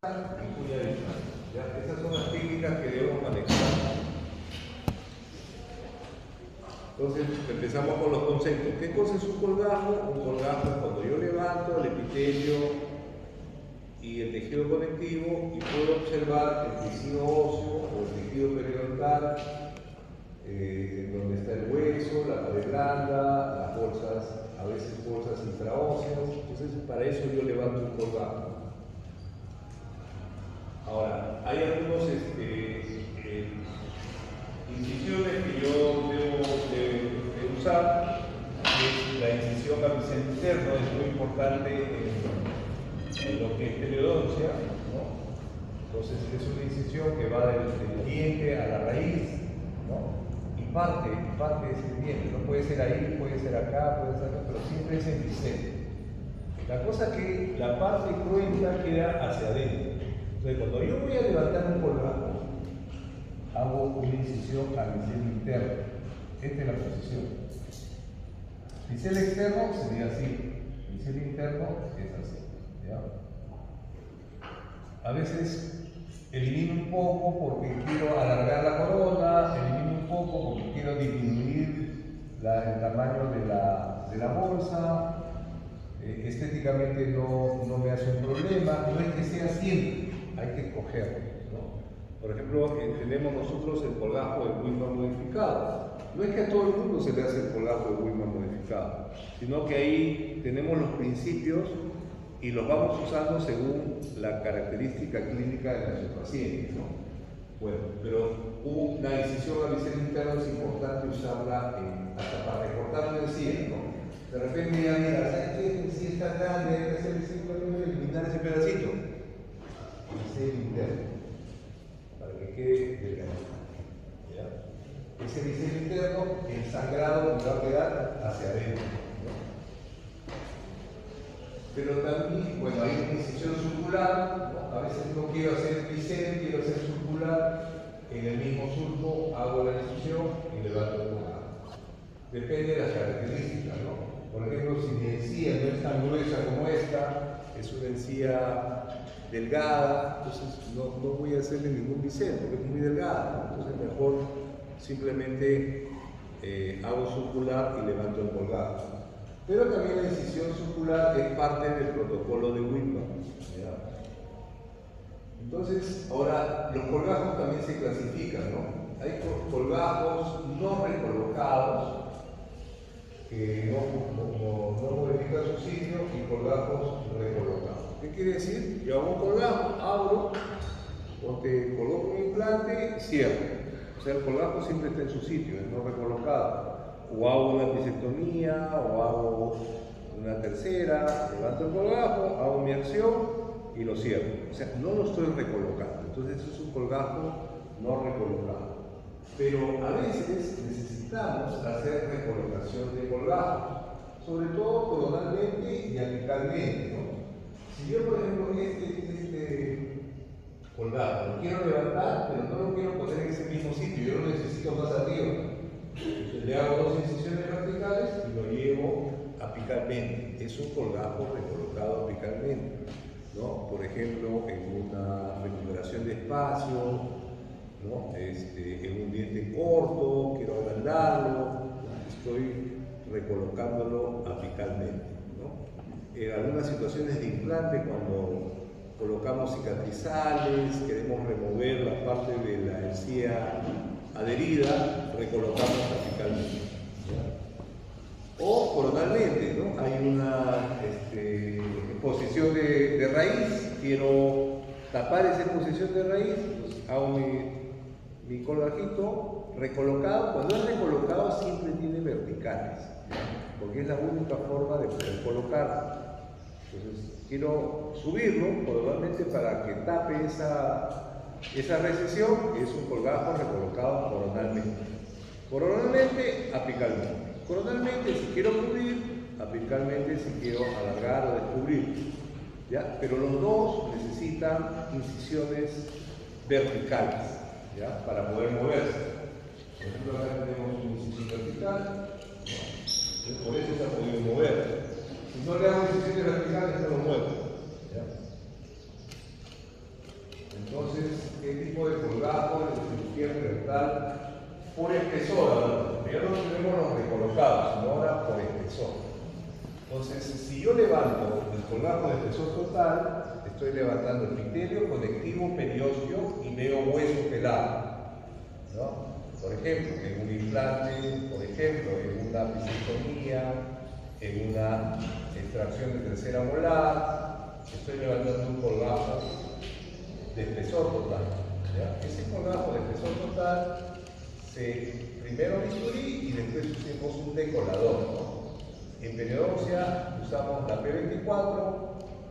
y cuña visual. Esas son las técnicas que debemos manejar. Entonces empezamos con los conceptos. ¿Qué cosa es un colgajo? Un colgajo es cuando yo levanto el epitelio y el tejido conectivo y puedo observar el tejido óseo o el tejido periodontal, donde está el hueso, la pared blanda, las bolsas, a veces bolsas intraóseas. Entonces para eso yo levanto un colgajo. Ahora, hay algunos incisiones que yo debo de usar. La incisión apicel interno es muy importante en lo que es periodoncia, ¿no? Entonces es una incisión que va del diente a la raíz, ¿no? Y parte ese diente, no puede ser ahí, puede ser acá, puede ser acá, pero siempre es en bicel. La cosa es que la parte cruenta queda hacia adentro. Entonces cuando yo voy a levantar un colgajo, hago una incisión a bicel interno. Esta es la posición. Bicel externo sería así, bicel interno es así. ¿Ya? A veces elimino un poco porque quiero alargar la corona, elimino un poco porque quiero disminuir el tamaño de la bolsa. Estéticamente no me hace un problema, no es que sea siempre, hay que escogerlo, ¿no? Por ejemplo, tenemos nosotros el colgajo de Wittmann modificado. No es que a todo el mundo se le hace el colgajo de Wittmann modificado, sino que ahí tenemos los principios y los vamos usando según la característica clínica de nuestro paciente, ¿no? Bueno, pero una incisión a bicel interno es importante usarla hasta para recortar una encía, ¿no? De repente ya mira, ¿sabes qué? Si está grande, hay que hacer simplemente eliminar ese pedacito. Bicel interno, para que quede delgadito. ¿Ya? Ese bicel interno, el sangrado me va a quedar hacia adentro, ¿no? Pero también, bueno, hay una incisión circular, ¿no? A veces no quiero hacer bicel, quiero hacer circular. En el mismo surco hago la incisión y levanto el colgajo. Depende de las características, ¿no? Por ejemplo, si mi encía no es tan gruesa como esta, es una encía delgada, entonces no voy a hacerle ningún bicel porque es muy delgada, ¿no? Entonces mejor simplemente hago circular y levanto el colgajo. Pero también la incisión circular es parte del protocolo de Wittmann. Entonces, ahora los colgajos también se clasifican, ¿no? Hay colgajos no recolocados, que no modifican su sitio, y colgajos recolocados. ¿Qué quiere decir? Yo hago un colgajo, abro, donde coloco un implante, cierro. O sea, el colgajo siempre está en su sitio, es no recolocado. O hago una bisectomía, o hago una tercera, levanto el colgajo, hago mi acción y lo cierro. O sea, no lo estoy recolocando. Entonces, eso es un colgajo no recolocado. Pero a veces necesitamos hacer recolocación de colgajos, sobre todo coronalmente y apicalmente, ¿no? Si yo, por ejemplo, este colgajo lo quiero levantar, pero no lo quiero poner en ese mismo sitio, yo lo necesito más arriba. Entonces le hago dos incisiones verticales y lo llevo apicalmente. Es un colgajo recolocado apicalmente, ¿no? Por ejemplo, en una recuperación de espacio, ¿no? En un diente corto, quiero agrandarlo, estoy recolocándolo apicalmente, ¿no? En algunas situaciones de implante, cuando colocamos cicatrizales, queremos remover la parte de la encía adherida, recolocamos apicalmente, ¿ya? O coronalmente, ¿no? Hay una posición de raíz, quiero tapar esa posición de raíz, pues hago mi colgajito recolocado. Cuando es recolocado siempre tiene verticales, porque es la única forma de poder colocarlo. Entonces quiero subirlo coronalmente para que tape esa recesión. Es un colgajo recolocado coronalmente. Coronalmente, apicalmente. Coronalmente si quiero cubrir, apicalmente si quiero alargar o descubrir, ¿ya? Pero los dos necesitan incisiones verticales, ¿ya? Para poder moverse. Por ejemplo, acá tenemos una incisión vertical, ¿no? Por eso se ha podido mover. Si no le hago incisiones verticales, no lo muevo, ¿ya? Entonces, ¿qué tipo de colgajo de cirugía periodontal? Por espesor, ya no tenemos los recolocados, sino ahora por espesor. Entonces, si yo levanto el colgajo de espesor total, estoy levantando el epitelio, conectivo, periósteo y veo hueso pelado, ¿no? Por ejemplo, en un implante, por ejemplo, en una pisectomía, en una extracción de tercera molar, estoy levantando un colgajo de espesor total, ¿ya? Ese colgajo de espesor total primero bisturí y después usamos un decolador, ¿no? En periodoncia usamos la P24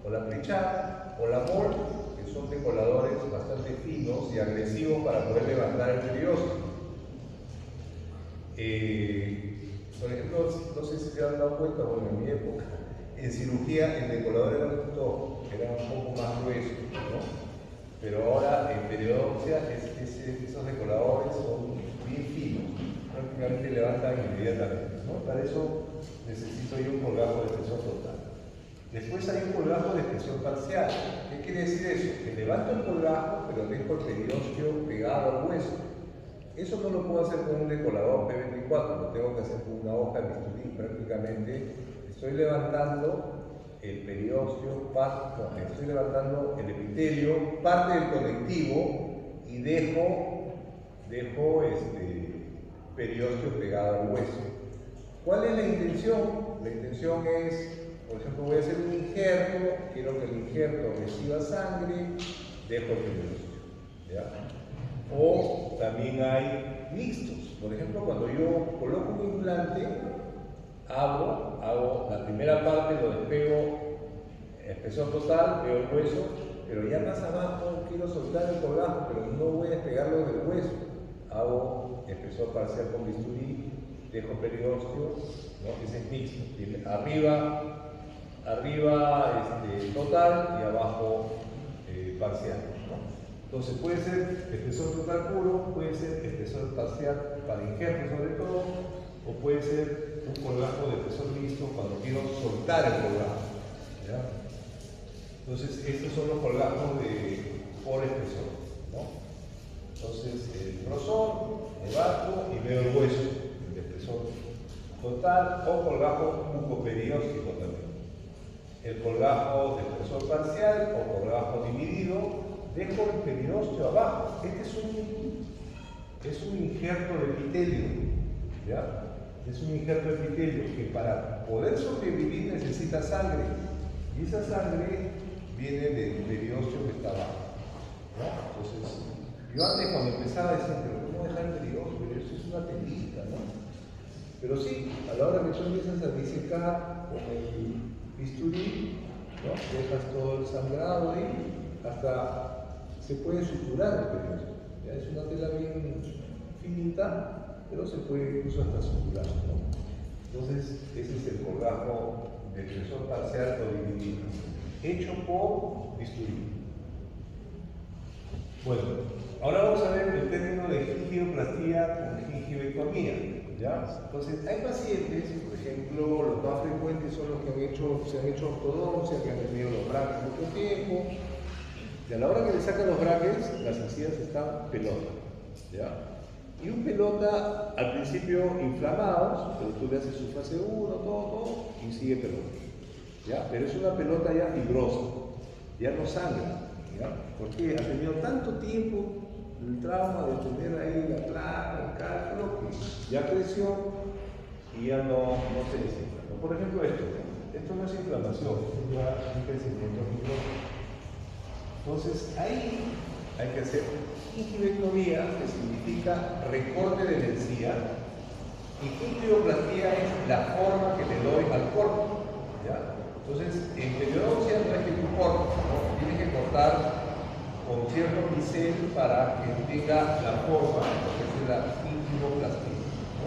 o la Prechat o la MOL, que son decoladores bastante finos y agresivos para poder levantar el periósteo. Por ejemplo, no sé si se han dado cuenta, bueno, en mi época, en cirugía el decolador era un poco más grueso, ¿no? Pero ahora en periodoncia esos decoladores son bien finos, prácticamente levantan inmediatamente, ¿no? Para eso necesito yo un colgajo de espesor total. Después hay un colgajo de espesor parcial. ¿Qué quiere decir eso? Que levanto el colgajo, pero dejo el periósteo pegado al hueso. Eso no lo puedo hacer con un decolador P24, lo tengo que hacer con una hoja de bisturí. Prácticamente estoy levantando el periósteo, estoy levantando el epitelio, parte del conectivo y dejo periósteo pegado al hueso. ¿Cuál es la intención? La intención es, por ejemplo, voy a hacer un injerto, quiero que el injerto reciba sangre, dejo el periósteo, ¿ya? O también hay mixtos. Por ejemplo, cuando yo coloco un implante, hago la primera parte, lo despego, espesor total, veo el hueso, pero ya más abajo quiero soltar el colgajo, pero no voy a despegarlo del hueso. Hago espesor parcial con bisturí, dejo periósteo, ¿no? Ese es mixto. Arriba total y abajo parcial, ¿no? Entonces puede ser espesor total puro, puede ser espesor parcial para injertos sobre todo, o puede ser un colgajo de espesor mixto cuando quiero soltar el colgajo, ¿ya? Entonces estos son los colgajos por espesor, ¿no? Entonces el grosor, levanto y veo el hueso, el espesor total o colgajo mucoperióstico también. El colgajo de espesor parcial o colgajo dividido, dejo el periósteo abajo. Este es un injerto de epitelio, ¿ya? Es un injerto de epitelio que para poder sobrevivir necesita sangre. Y esa sangre viene del periósteo que está abajo, ¿no? Entonces, yo antes cuando empezaba decía, pero ¿cómo dejar el periósteo? Pero eso es una telita, ¿no? Pero sí, a la hora que tú empiezas a disecar con el bisturí, ¿no? Dejas todo el sangrado ahí, hasta se puede suturar el periósteo. ¿Ya? Es una tela bien finita, pero se puede incluso hasta suturar, ¿no? Entonces, ese es el colgajo de espesor parcial o dividido, hecho por bisturí. Bueno, ahora vamos a ver el término de gingivoplastia con gingivectomía, ¿ya? Entonces, hay pacientes, por ejemplo, los más frecuentes son los que se han hecho ortodoncia, que han tenido los brackets mucho tiempo, y a la hora que le sacan los brackets, las encías están pelota, ¿ya? Y un pelota, al principio inflamados, pero tú le haces su fase 1, todo, y sigue pelota, ¿ya? Pero es una pelota ya fibrosa, ya no sangra, ¿ya? Porque ha tenido tanto tiempo el trauma de tener ahí la placa, el cálculo, que ya creció y ya no se desinflama. Por ejemplo, esto no es inflamación, esto es ya un crecimiento fibroso. Entonces, ahí hay que hacer gingivectomía, que significa recorte de la encía, y gingivoplastia es la forma que le doy al corte, ¿ya? Entonces, en periodoncia no es que tú cortes, ¿no? Tienes que cortar con cierto pincel para que tenga la forma, que es la gingivoplastia, ¿no?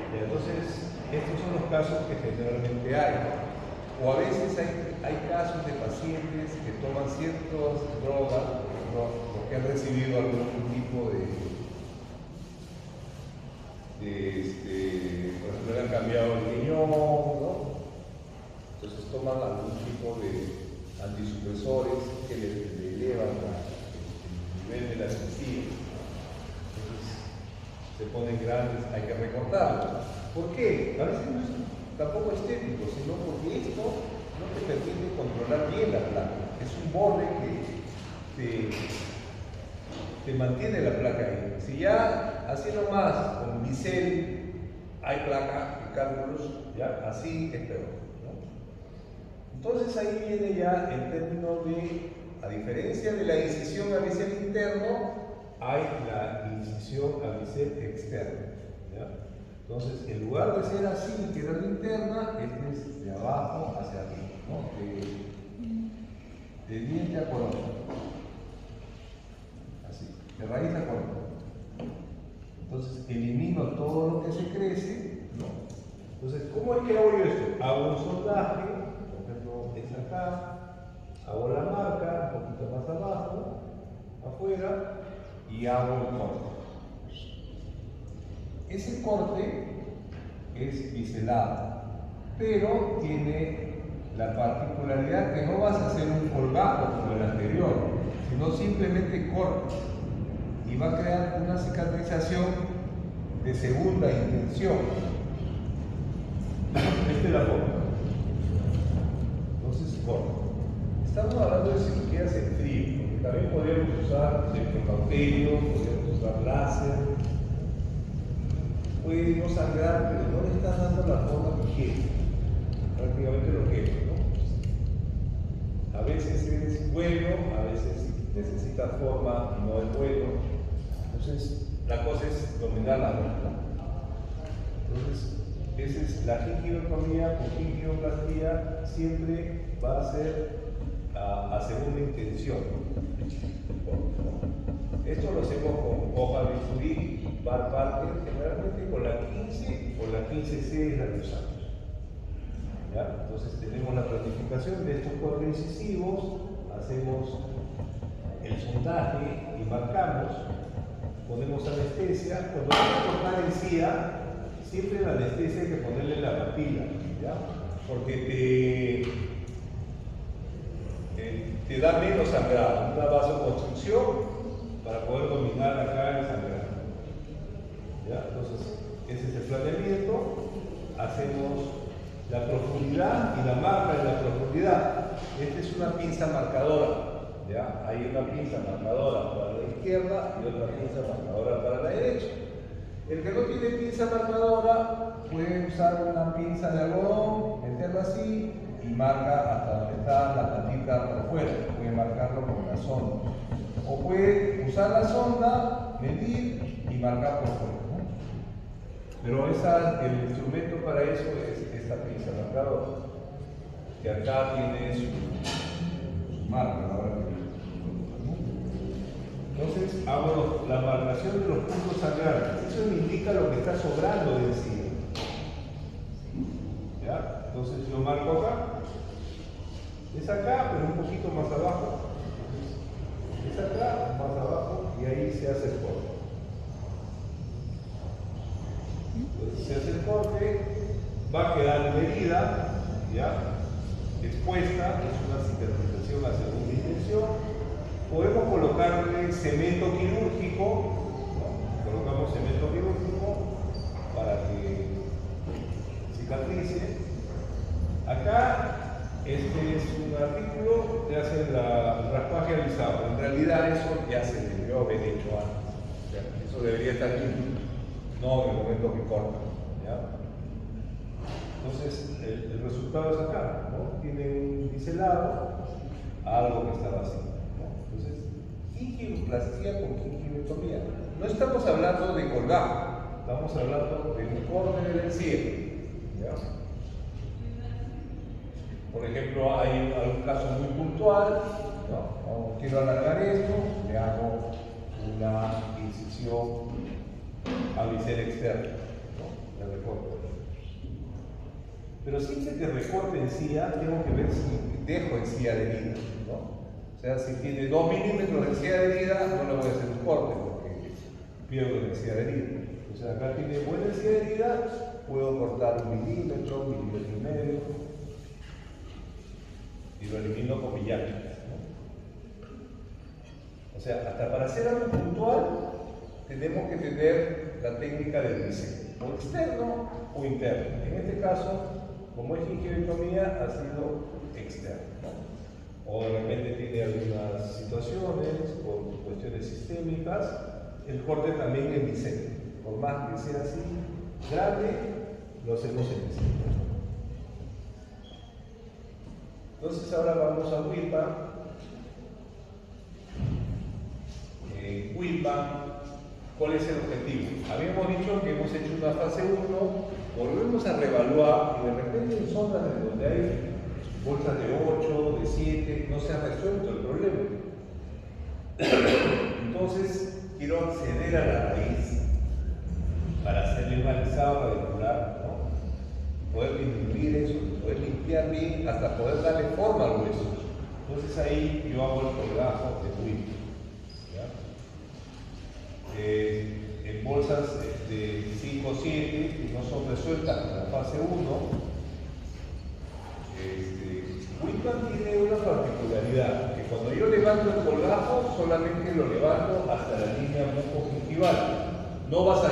Y entonces, estos son los casos que generalmente hay. O a veces hay casos de pacientes que toman ciertas drogas, los que han recibido algún tipo de por ejemplo, le han cambiado el riñón, ¿no? Entonces toman algún tipo de antisupresores que le elevan ponen grandes, hay que recortarlos. ¿Por qué? A veces no es tampoco estético, sino porque esto no te permite controlar bien la placa. Es un borde que te mantiene la placa ahí. Si ya así nomás con bisel hay placa y cálculos, ya así es peor, ¿no? Entonces ahí viene ya el término de, a diferencia de la incisión a bisel interno, hay la incisión a bisel externo, ¿ya? Entonces, en lugar de ser así, quedando interna, este es de abajo hacia arriba, ¿no? De diente a corona. Así, de raíz a corona. Entonces, elimino todo lo que se crece, ¿no? Entonces, ¿cómo es que hago yo esto? Hago un sondaje, por ejemplo, es acá, hago la marca, un poquito más abajo, afuera, y hago el corte. Ese corte es biselado, pero tiene la particularidad que no vas a hacer un colgajo como el anterior, sino simplemente corte y va a crear una cicatrización de segunda intención. Esta es la forma. Entonces corte. Estamos hablando de cirugías en frío, porque también podríamos usar electrocauterio, podríamos usar láser. Puede no sangrar, pero no le estás dando la forma que quieres. Prácticamente lo que ¿no? A veces es bueno, a veces necesita forma y no es bueno. Entonces, la cosa es dominar la forma. Entonces, esa es la gingivotomía con gingivoplastía, siempre va a ser a segunda intención. Esto lo hacemos con hoja de bisturí, par parte, generalmente con la 15 o la 15C la que usamos. ¿Ya? Entonces tenemos la planificación de estos 4 incisivos, hacemos el sondaje y marcamos, ponemos anestesia. Cuando vamos a cortar encía, siempre la anestesia hay que ponerle en la papila, ¿ya? Porque te da menos sangrado, una vasoconstricción para poder dominar acá el sangrado. ¿Ya? Entonces, ese es el planeamiento. Hacemos la profundidad y la marca de la profundidad. Esta es una pinza marcadora. ¿Ya? Hay una pinza marcadora para la izquierda y otra pinza marcadora para la derecha. El que no tiene pinza marcadora puede usar una pinza de algodón, meterla así y marca hasta donde está la patita por fuera. Puede marcarlo con la sonda. O puede usar la sonda, medir y marcar por fuera, ¿no? Pero el instrumento para eso es esta pinza marcadora, que acá tiene su marca. Entonces hago la marcación de los puntos sangrantes. Eso me indica lo que está sobrando de encía. ¿Ya? Entonces yo marco acá. Es acá, pero un poquito más abajo. Es acá, más abajo, y ahí se hace el corte. Entonces se hace el corte, va a quedar medida, ¿ya? Expuesta, es una cicatrización a segunda intención. Podemos colocarle cemento quirúrgico, ¿no? Colocamos cemento quirúrgico para que cicatrice. Acá, este es un artículo que hace el raspaje alisado. En realidad eso ya se debió haber hecho antes. O sea, eso debería estar limpio, no en el momento que corta, ¿ya? Entonces, el resultado es acá, ¿no? Tiene un biselado, algo que está vacío. Entonces, gingivoplastía con gingivotomía. No estamos hablando de colgajo, estamos hablando de un corte de la encía, ¿ya? Por ejemplo, hay algún caso muy puntual, ¿no? Quiero alargar esto, le hago una incisión a bisel externo, ¿no? De recorte. Pero siempre que recorte encía, tengo que ver si dejo encía de herida, ¿no? O sea, si tiene 2 milímetros de encía de herida, no le voy a hacer un corte porque pierdo la encía de herida. O sea, acá tiene buena encía de herida, puedo cortar 1 milímetro, 1,5 milímetros y lo elimino con millares, ¿no? O sea, hasta para hacer algo puntual tenemos que tener la técnica del bisel, o externo o interno. En este caso, como es gingiviectomía, ha sido externo, ¿no? O de repente tiene algunas situaciones, por cuestiones sistémicas, el corte también es bisel. Por más que sea así grande, lo hacemos en bisel. Entonces ahora vamos a Whitman. Whitman, ¿cuál es el objetivo? Habíamos dicho que hemos hecho una fase 1, volvemos a reevaluar y de repente en zonas en donde hay bolsas de 8, de 7, no se ha resuelto el problema. Entonces quiero acceder a la raíz para hacerle un alisado radicular, ¿no? Poder disminuir eso, poder limpiar bien hasta poder darle forma al hueso. Entonces ahí yo hago el colgajo de Whitman. En bolsas de 5 o 7 que no son resueltas en la fase 1, Whitman tiene una particularidad, que cuando yo levanto el colgajo solamente lo levanto hasta la línea mucogingival. No va más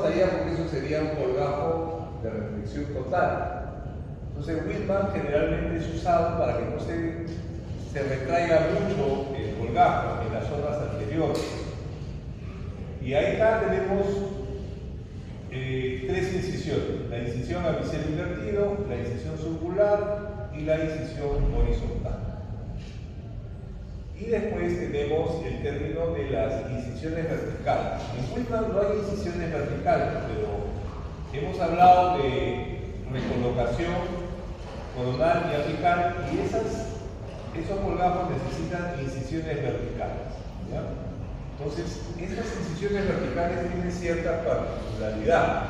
allá porque eso sería un colgajo de reflexión total. Entonces Whitman generalmente es usado para que no se retraiga mucho el colgajo en las zonas anteriores. Y ahí acá tenemos 3 incisiones: la incisión a bisel invertido, la incisión circular y la incisión horizontal. Y después tenemos el término de las incisiones verticales. En Whitman no hay incisiones verticales, pero hemos hablado de recolocación coronal y apical, y esos colgajos necesitan incisiones verticales, ¿ya? Entonces, estas incisiones verticales tienen cierta particularidad.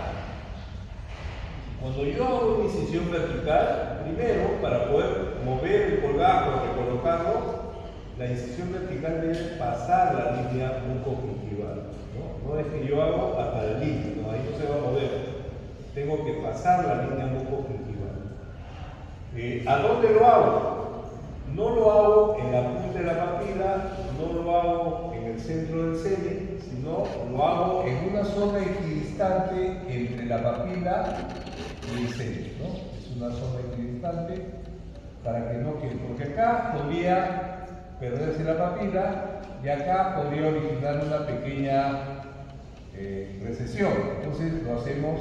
Cuando yo hago una incisión vertical, primero, para poder mover el colgajo, recolocarlo, la incisión vertical debe pasar la línea mucogingival, ¿no? No es que yo hago hasta la línea, ¿no? Ahí no se va a mover. Tengo que pasar la línea mucogingival. ¿A dónde lo hago? No lo hago en la punta de la papila, no lo hago en el centro del semi, sino lo hago en una zona equidistante entre la papila y el semi, ¿no? Es una zona equidistante para que no quede, porque acá podría perderse la papila y acá podría originar una pequeña recesión. Entonces lo hacemos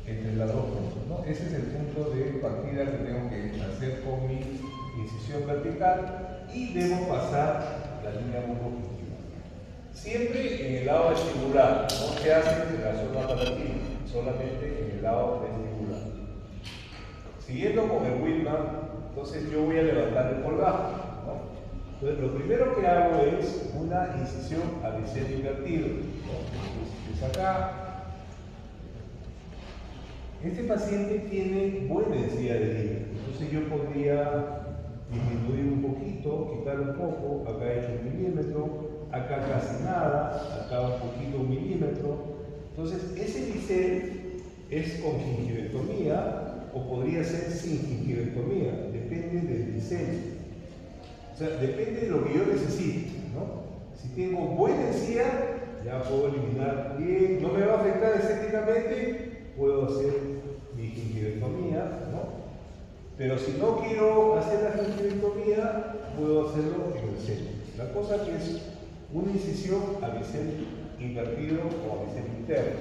entre las dos puntos, ¿no? Ese es el punto de partida que tengo que hacer con mi incisión vertical, y debo pasar la línea mucogingival. Siempre en el lado vestibular, no se hace en la zona palatina, solamente en el lado vestibular. Siguiendo con el Whitman, entonces yo voy a levantar el colgajo, ¿no? Entonces lo primero que hago es una incisión a bisel invertido, ¿no? Entonces acá. Este paciente tiene buena densidad de línea, entonces yo podría disminuir un poquito, quitar un poco, acá he hecho 1 milímetro, acá casi nada, acá un poquito 1 milímetro. Entonces ese bisel es con gingivectomía o podría ser sin gingivectomía, depende del diseño. O sea, depende de lo que yo necesite, ¿no? Si tengo buena densidad, ya puedo eliminar bien, no me va a afectar estéticamente, puedo hacer mi gingivectomía, ¿no? Pero si no quiero hacer la gingivectomía, puedo hacerlo en el seno. La cosa que es una incisión a bisel invertido o a bisel interno.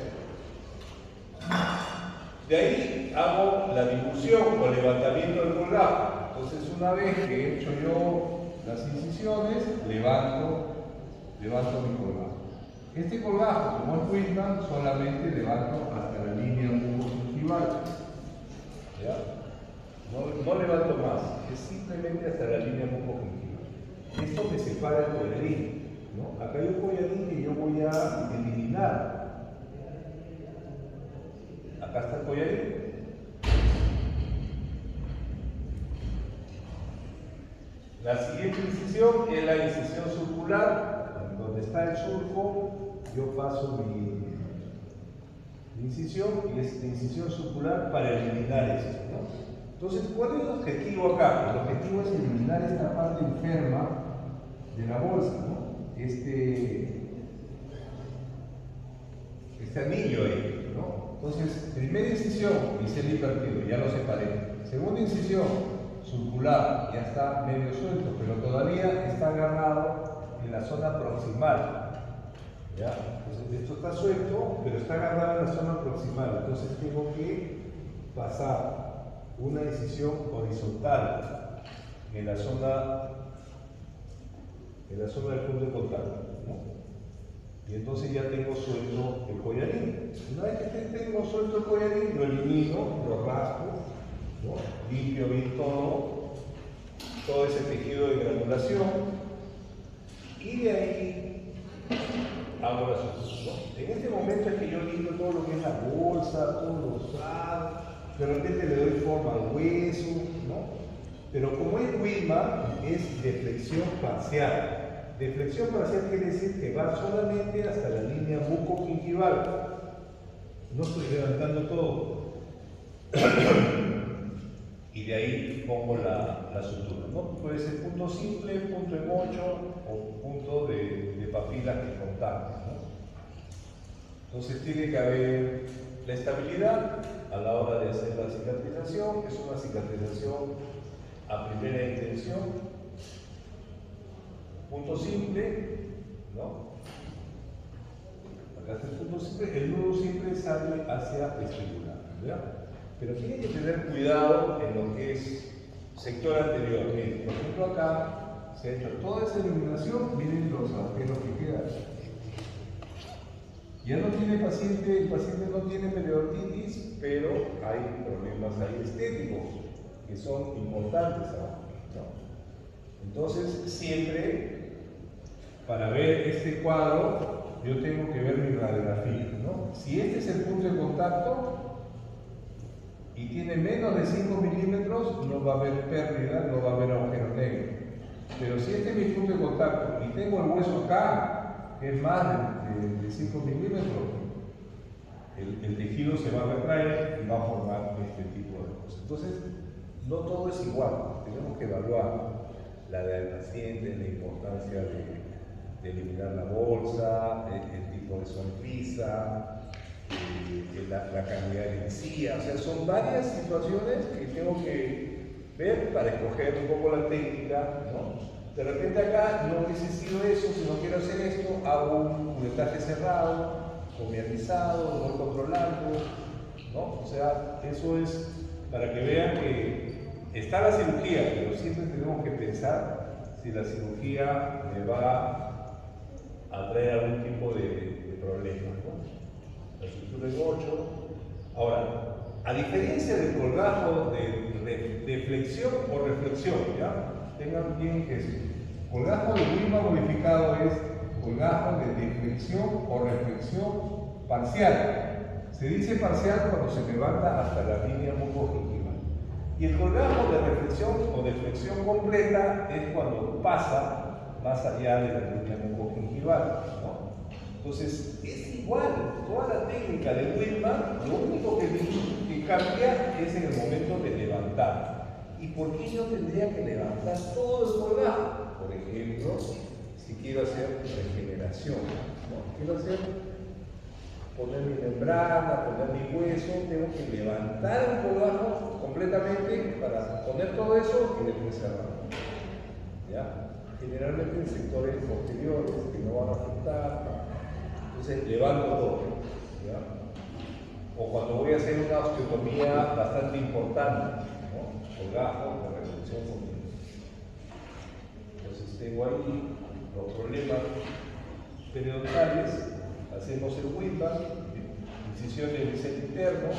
De ahí hago la difusión o levantamiento del colgajo. Entonces, una vez que he hecho yo las incisiones, levanto mi colgajo. Este colgajo, como es Whitman, solamente levanto hasta la línea mucogingival. ¿Ya? No levanto más, es simplemente hasta la línea mucogingival. Esto me separa el collarín, ¿no? Acá hay un collarín que yo voy a eliminar. Acá está el collarín. La siguiente incisión es la incisión circular, donde está el surco, yo paso mi incisión, y es la incisión circular para eliminar esto, ¿no? Entonces, ¿cuál es el objetivo acá? El objetivo es eliminar esta parte enferma de la bolsa, ¿no? este anillo ahí, ¿no? Entonces, primera incisión, bisel invertido, ya lo separé. Segunda incisión, circular, ya está medio suelto, pero todavía está agarrado en la zona proximal. ¿Ya? Entonces, esto está suelto, pero está agarrado en la zona proximal. Entonces, tengo que pasar una incisión horizontal en la zona del punto de contacto, ¿no? Y entonces ya tengo suelto el collarín. Una vez que tengo suelto el collarín, lo elimino, lo raspo, ¿no? Limpio bien todo ese tejido de granulación, y de ahí hago la sustitución. En este momento es que yo limpio todo lo que es la bolsa, todo lo usado, de repente le doy forma al hueso, ¿no? Pero como es Wittmann, es deflexión parcial. Deflexión parcial quiere decir que va solamente hasta la línea bucogingival. No estoy levantando todo. Y de ahí pongo la sutura, ¿no? Puede ser punto simple, punto en 8 o punto de papila que contacte, ¿no? Entonces tiene que haber la estabilidad a la hora de hacer la cicatrización, que es una cicatrización a primera intención. Punto simple, ¿no? Acá está el punto simple, el nudo siempre sale hacia vestibular, ¿verdad? Pero tiene que tener cuidado en lo que es sector anterior. Miren, por ejemplo, acá se ha hecho toda esa eliminación, miren los agujeros que quedan. Ya no tiene paciente, el paciente no tiene periodontitis, pero hay problemas ahí estéticos que son importantes ahora, ¿no? Entonces, siempre, para ver este cuadro, yo tengo que ver mi radiografía, ¿no? Si este es el punto de contacto y tiene menos de 5 milímetros, no va a haber pérdida, no va a haber agujero negro. Pero si este es mi punto de contacto y tengo el hueso acá, que es más de 5 milímetros, el tejido se va a retraer y va a formar este tipo de cosas. Entonces, no todo es igual, tenemos que evaluar la edad del paciente, la importancia de eliminar la bolsa, el tipo de sonrisa, la calidad de encía. O sea, son varias situaciones que tengo que ver para escoger un poco la técnica, ¿no? De repente acá no necesito eso, si no quiero hacer esto, hago un curetaje cerrado, comializado, lo voy controlando, ¿no? O sea, eso es para que vean que está la cirugía, pero siempre tenemos que pensar si la cirugía me va a traer algún tipo de problema, ¿no? La estructura es 8. Ahora, a diferencia del colgajo de flexión o reflexión, ¿ya? Tengan bien que eso. Colgajo de Wittmann modificado es colgajo de deflexión o reflexión parcial. Se dice parcial cuando se levanta hasta la línea bucogingival. Y el colgajo de reflexión o deflexión completa es cuando pasa más allá de la línea bucogingival, ¿no? Entonces, es igual, toda la técnica de Wittmann, lo único que cambia es en el momento de levantar. ¿Y por qué yo tendría que levantar todo el colgajo? Por ejemplo, si quiero hacer regeneración, ¿no? Quiero poner mi membrana, poner mi hueso, tengo que levantar el colgajo completamente para poner todo eso y después cerrar, ¿ya? Generalmente en sectores posteriores que no van a afectar, entonces levanto todo, ¿ya? O cuando voy a hacer una osteotomía bastante importante, ¿no? Colgajo de reducción continua. Entonces tengo ahí los problemas periodontales, hacemos el Wittmann, incisión del bisel interno,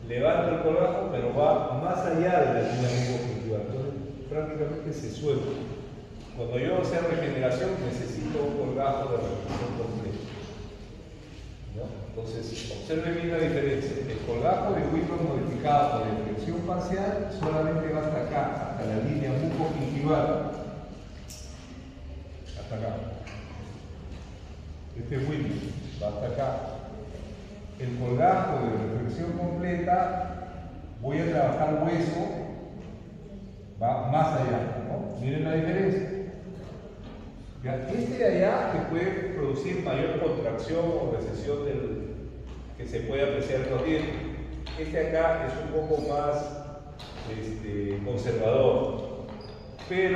levanto el colgajo, pero va más allá de la línea bucogingival, entonces prácticamente se suelta. Cuando yo hago regeneración necesito un colgajo de reducción completa, ¿no? Entonces, observen bien la diferencia. El colgajo de Wittmann modificado por deflexión parcial solamente va hasta acá, hasta la línea bucogingival. Hasta acá. Este Wittmann va hasta acá. El colgajo de reflexión completa, voy a trabajar hueso, va más allá, ¿no? Miren la diferencia. Ya, este de allá que puede producir mayor contracción o recesión que se puede apreciar en los dientes. Este acá es un poco más conservador, pero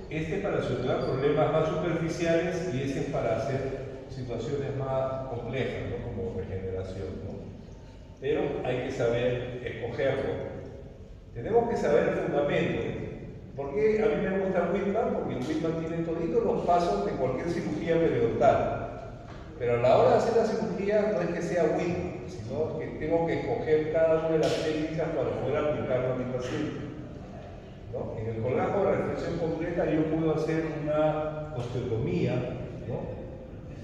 este para solucionar problemas más superficiales y este para hacer situaciones más complejas, ¿no? Como regeneración, ¿no? Pero hay que saber escogerlo. Tenemos que saber el fundamento. ¿Por qué a mí me gusta Whitman? Porque Whitman tiene toditos los pasos de cualquier cirugía periodontal. Pero a la hora de hacer la cirugía no es que sea Whitman, sino que tengo que escoger cada una de las técnicas para poder aplicarlo a mi paciente, ¿no? En el colgajo de reflexión completa yo puedo hacer una osteotomía, ¿no?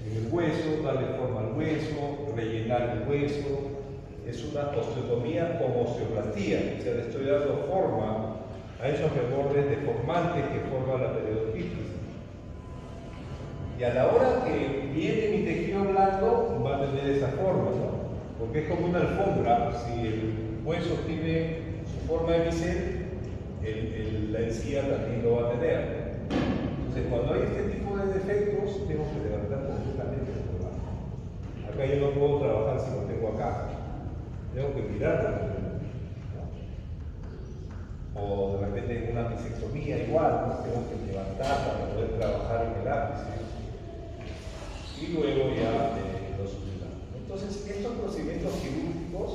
En el hueso, darle forma al hueso, rellenar el hueso. Es una osteotomía con osteoplastía, o sea, le estoy dando forma a esos rebordes deformantes que forman la periodontitis. Y a la hora que viene mi tejido blando, va a tener esa forma, ¿no? Porque es como una alfombra. Si el hueso tiene su forma de bisel, la encía también lo va a tener. Entonces, cuando hay este tipo de defectos, tengo que levantar completamente el colgajo. Acá yo no puedo trabajar si lo tengo acá. Tengo que mirarlo, ¿no? O de repente en una bisectomía igual, ¿no? Tengo que levantar para poder trabajar en el ápice. Y luego ya lo subirán. Entonces, estos procedimientos quirúrgicos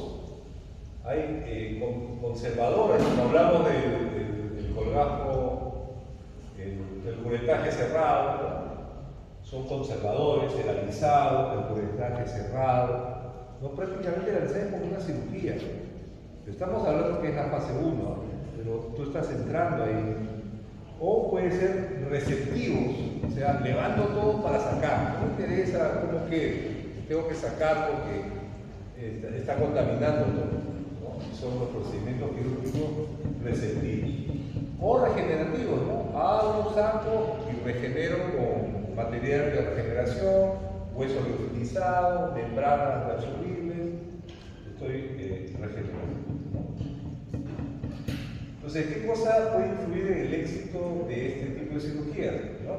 hay conservadores. Cuando hablamos del colgajo, del curetaje cerrado, ¿no? Son conservadores, el alisado, el curetaje cerrado. No, prácticamente la alisado es como una cirugía. Estamos hablando que es la fase 1, pero tú estás entrando ahí. O puede ser receptivos, o sea, levanto todo para sacar. No me interesa cómo quede, tengo que sacar porque está contaminando todo, ¿no? Son los procedimientos quirúrgicos receptivos. O regenerativos, ¿no? Abro, saco y regenero con material de regeneración, hueso reutilizado, membranas reabsorbibles. Estoy regenerando. Entonces, ¿qué cosa puede influir en el éxito de este tipo de cirugía, ¿no?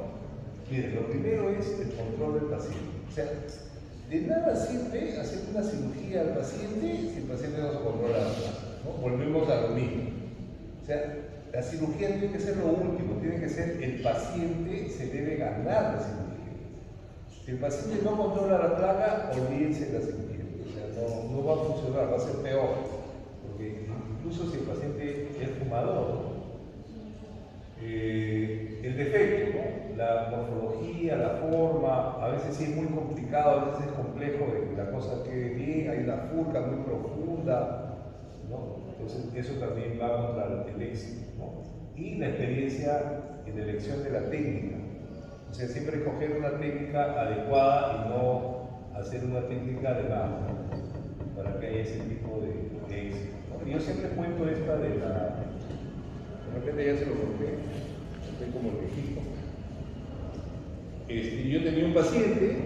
Miren, lo primero es el control del paciente. O sea, de nada sirve hacer una cirugía al paciente si el paciente no se controla, ¿no? Volvemos a lo mismo. O sea, la cirugía tiene que ser lo último, tiene que ser el paciente se debe ganar la cirugía. Si el paciente no controla la plaga, olvídense de la cirugía. O sea, no va a funcionar, va a ser peor. Porque incluso si el paciente es fumador, el defecto, ¿no? La morfología, la forma, a veces sí es muy complicado, a veces es complejo de que la cosa quede bien, hay una furca muy profunda, ¿no? Entonces eso también va contra el éxito, ¿no? Y la experiencia en la elección de la técnica, o sea, siempre escoger una técnica adecuada y no hacer una técnica de más, ¿no? Para que haya ese tipo de éxito. Yo siempre cuento esta de la... De repente ya se lo conté, estoy como el viejito. Yo tenía un paciente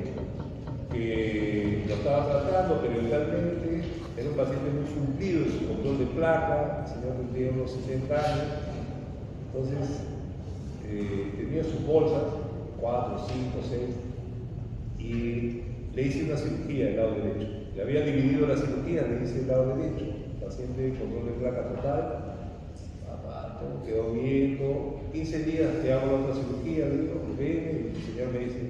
que lo estaba tratando periodicamente, era un paciente muy cumplido en su control de placa, el señor tenía unos 60 años, entonces tenía sus bolsas, 4, 5, 6, y le hice una cirugía del lado derecho. Le había dividido la cirugía, le hice el lado derecho. Paciente control de placa total, todo quedó bien, 15 días te hago la otra cirugía, le digo, ven, y el señor me dice,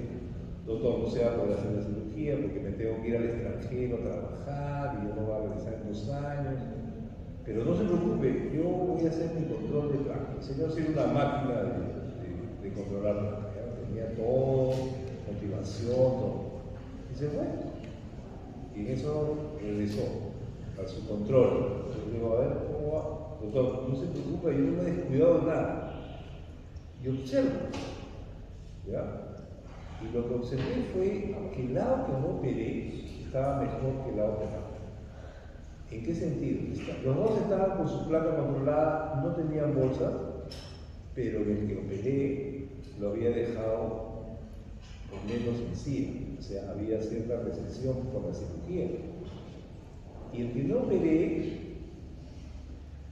doctor, no se va a poder hacer la cirugía porque me tengo que ir al extranjero a trabajar y yo no voy a regresar en 2 años, pero no se preocupe, yo voy a hacer mi control de placa. El señor sí era una máquina de controlar placa, tenía todo, motivación, todo. Dice, bueno, y en eso regresó a su control. Yo digo, a ver, ¿cómo va? Doctor, no se preocupe, yo no he descuidado nada. Y observo, ¿ya? Y lo que observé fue que el lado que no operé estaba mejor que el lado operado. ¿En qué sentido? Los dos estaban con su placa controlada, no tenían bolsa, pero el que operé lo había dejado con menos encía, o sea, había cierta recesión por la cirugía. Y el que no operé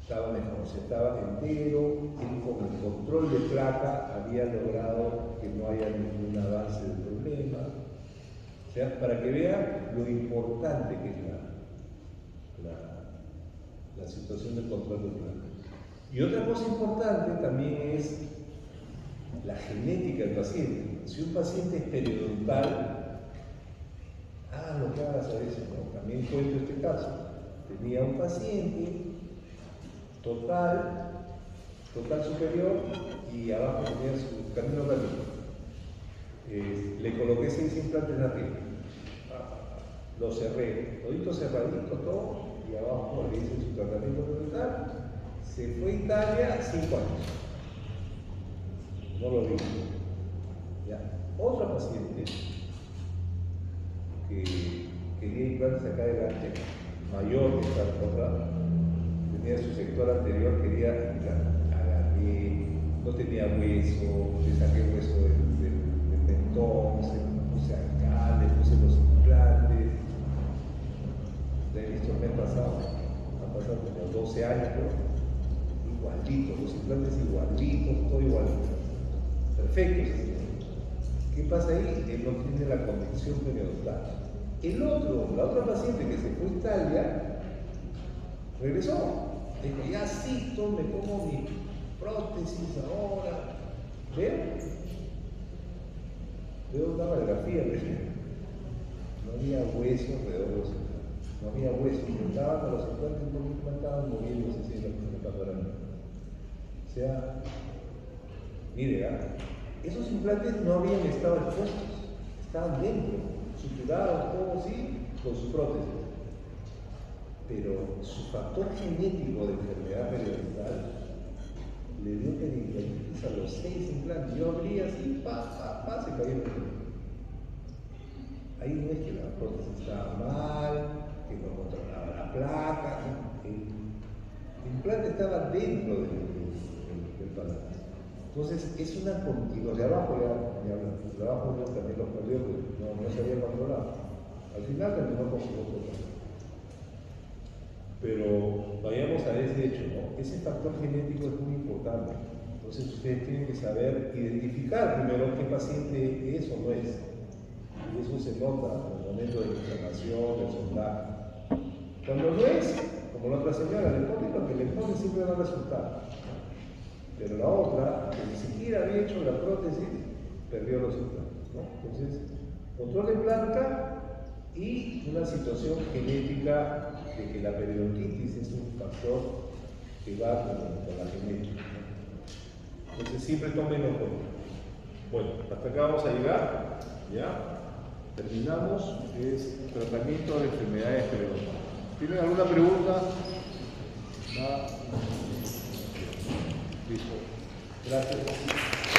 estaba mejor, o sea, estaba entero, él con el control de placa había logrado que no haya ningún ¿Ya? Para que vean lo importante que es la situación del control de placa. Y otra cosa importante también es la genética del paciente. Si un paciente es periodontal, hagan lo que hagas a veces, ¿no? También cuento este caso. Tenía un paciente total superior y abajo tenía su camino canino. Le coloqué 6 implantes de arriba. Lo cerré, todito cerradito, todo, y abajo le hice su tratamiento total. Se fue a Italia 5 años. No lo vi. Ya. Otra paciente que quería implantes acá adelante, mayor que esta otra, tenía su sector anterior, quería implantes. Agarré, no tenía hueso, le saqué hueso del mentón, se lo puse acá, le puse los implantes. Lo he visto el mes pasado, han pasado como 12 años, creo. Igualitos, los implantes igualitos, todo igualito. Perfecto. ¿Qué pasa ahí? Él no tiene la conexión periodontal. La otra paciente que se fue a Italia, regresó. Dijo, ya sí, me pongo mi prótesis ahora. Veo una radiografía, no había hueso alrededor de los implantes. No había hueso. Intentaban a los implantes porque implantaban moviéndose así en la panorama. O sea, mire, esos implantes no habían estado expuestos, estaban dentro, suturados, todo así, con su prótesis. Pero su factor genético de enfermedad periodontal le dio peritonitis a los 6 implantes. Yo abría así, se caía el implant. Ahí no es que la prótesis estaba mal, que no controlaba la placa, ¿no? El implante estaba dentro del palacio. Entonces es una continuidad. De abajo de abajo yo también los perdió porque no se había controlado. Al final terminó con su control. Pero vayamos a ese hecho, ¿no? Ese factor genético es muy importante. Entonces ustedes tienen que saber identificar primero qué paciente es o no es. Y eso se nota en el momento de la inflamación, del sondaje. Cuando no es, como la otra señora, le pone lo que le pone siempre va a resultar. Pero la otra, que ni siquiera había hecho la prótesis, perdió los implantes, ¿no? Entonces, control de placa y una situación genética de que la periodontitis es un factor que va con la genética, ¿no? Entonces, siempre tómenlo en cuenta. Bueno, hasta acá vamos a llegar, ¿ya? Terminamos, es tratamiento de enfermedades periodontales. ¿Tienen alguna pregunta? Nada. Listo. Gracias.